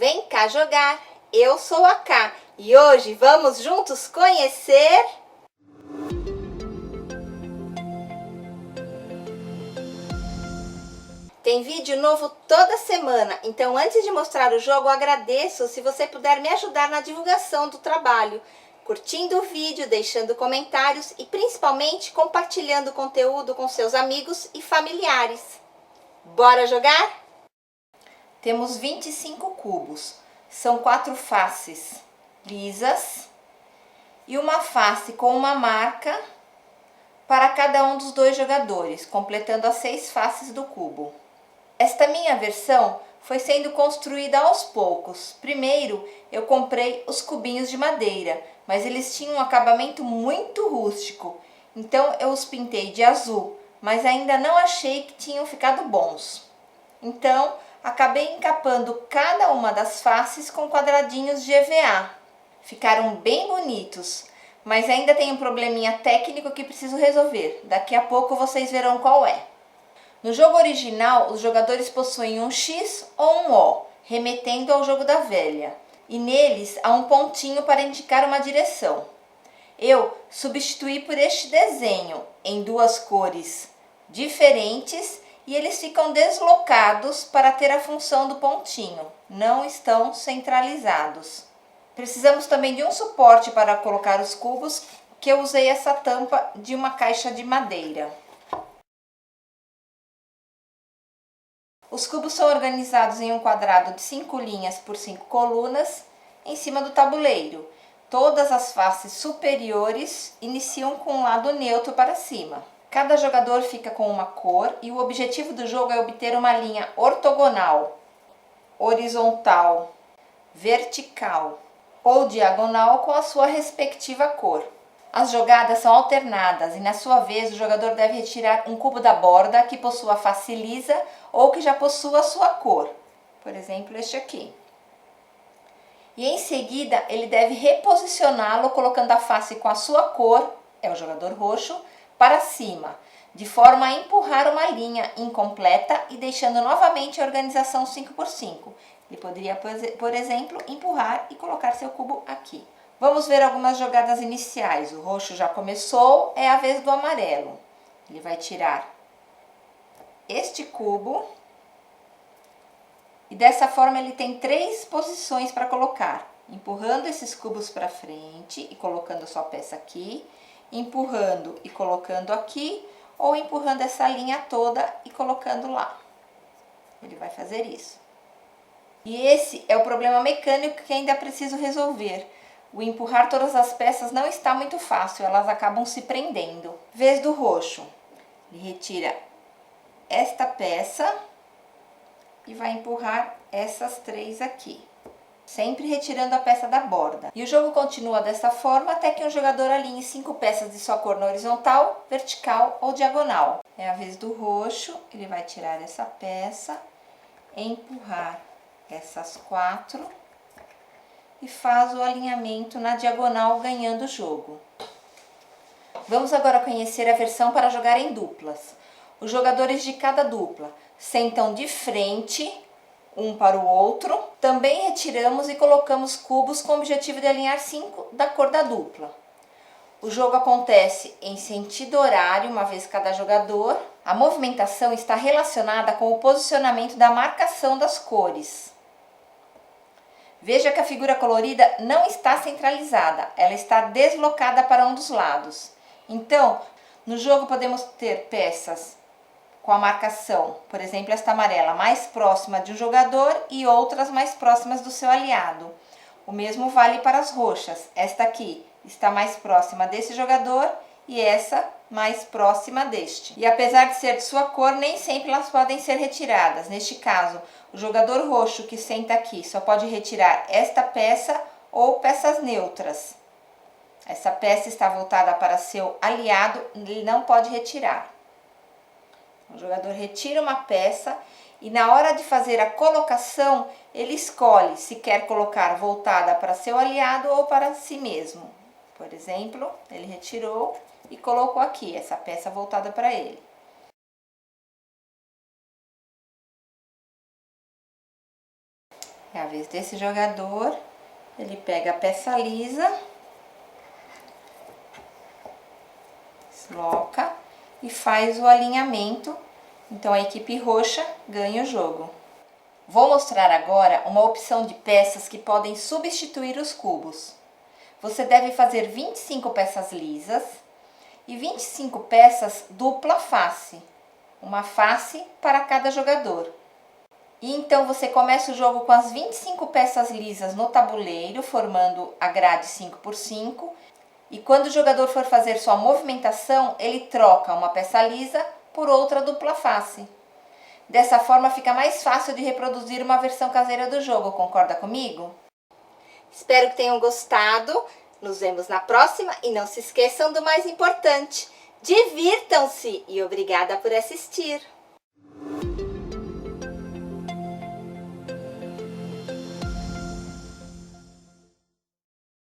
Vem cá jogar, eu sou a Ká e hoje vamos juntos conhecer... Tem vídeo novo toda semana, então antes de mostrar o jogo, eu agradeço se você puder me ajudar na divulgação do trabalho, curtindo o vídeo, deixando comentários e principalmente compartilhando o conteúdo com seus amigos e familiares. Bora jogar? Temos 25 cubos, são 4 faces lisas e uma face com uma marca para cada um dos 2 jogadores, completando as 6 faces do cubo. Esta minha versão foi sendo construída aos poucos. Primeiro eu comprei os cubinhos de madeira, mas eles tinham um acabamento muito rústico, então eu os pintei de azul, mas ainda não achei que tinham ficado bons. Então acabei encapando cada uma das faces com quadradinhos de EVA. Ficaram bem bonitos, mas ainda tem um probleminha técnico que preciso resolver. Daqui a pouco vocês verão qual é. No jogo original, os jogadores possuem um X ou um O, remetendo ao jogo da velha, e neles há um pontinho para indicar uma direção. Eu substituí por este desenho em 2 cores diferentes e eles ficam deslocados para ter a função do pontinho, não estão centralizados. Precisamos também de um suporte para colocar os cubos, que eu usei essa tampa de uma caixa de madeira. Os cubos são organizados em um quadrado de 5 linhas por 5 colunas em cima do tabuleiro. Todas as faces superiores iniciam com um lado neutro para cima. Cada jogador fica com uma cor e o objetivo do jogo é obter uma linha ortogonal, horizontal, vertical ou diagonal com a sua respectiva cor. As jogadas são alternadas e, na sua vez, o jogador deve retirar um cubo da borda que possua face lisa ou que já possua a sua cor. Por exemplo, este aqui. E em seguida, ele deve reposicioná-lo colocando a face com a sua cor, é o jogador roxo, para cima, de forma a empurrar uma linha incompleta e deixando novamente a organização 5x5. Ele poderia, por exemplo, empurrar e colocar seu cubo aqui. Vamos ver algumas jogadas iniciais. O roxo já começou, é a vez do amarelo. Ele vai tirar este cubo e dessa forma ele tem 3 posições para colocar. Empurrando esses cubos para frente e colocando sua peça aqui, empurrando e colocando aqui, ou empurrando essa linha toda e colocando lá. Ele vai fazer isso. E esse é o problema mecânico que ainda preciso resolver. O empurrar todas as peças não está muito fácil, elas acabam se prendendo. Vez do roxo. Ele retira esta peça e vai empurrar essas 3 aqui, sempre retirando a peça da borda. E o jogo continua dessa forma até que um jogador alinhe 5 peças de sua cor na horizontal, vertical ou diagonal. É a vez do roxo, ele vai tirar essa peça, empurrar essas 4 e faz o alinhamento na diagonal, ganhando o jogo. Vamos agora conhecer a versão para jogar em duplas. Os jogadores de cada dupla sentam de frente um para o outro. Também retiramos e colocamos cubos com o objetivo de alinhar 5 da cor da dupla. O jogo acontece em sentido horário, uma vez cada jogador. A movimentação está relacionada com o posicionamento da marcação das cores. Veja que a figura colorida não está centralizada, ela está deslocada para um dos lados. Então, no jogo podemos ter peças com a marcação, por exemplo, esta amarela mais próxima de um jogador e outras mais próximas do seu aliado. O mesmo vale para as roxas. Esta aqui está mais próxima desse jogador e essa mais próxima deste. E apesar de ser de sua cor, nem sempre elas podem ser retiradas. Neste caso, o jogador roxo que senta aqui só pode retirar esta peça ou peças neutras. Essa peça está voltada para seu aliado, ele não pode retirar. O jogador retira uma peça e na hora de fazer a colocação, ele escolhe se quer colocar voltada para seu aliado ou para si mesmo. Por exemplo, ele retirou e colocou aqui essa peça voltada para ele. É a vez desse jogador, ele pega a peça lisa, desloca e faz o alinhamento. Então a equipe roxa ganha o jogo. Vou mostrar agora uma opção de peças que podem substituir os cubos. Você deve fazer 25 peças lisas e 25 peças dupla face, uma face para cada jogador. E então você começa o jogo com as 25 peças lisas no tabuleiro, formando a grade 5x5. E quando o jogador for fazer sua movimentação, ele troca uma peça lisa por outra dupla face. Dessa forma fica mais fácil de reproduzir uma versão caseira do jogo, concorda comigo? Espero que tenham gostado. Nos vemos na próxima e não se esqueçam do mais importante. Divirtam-se e obrigada por assistir!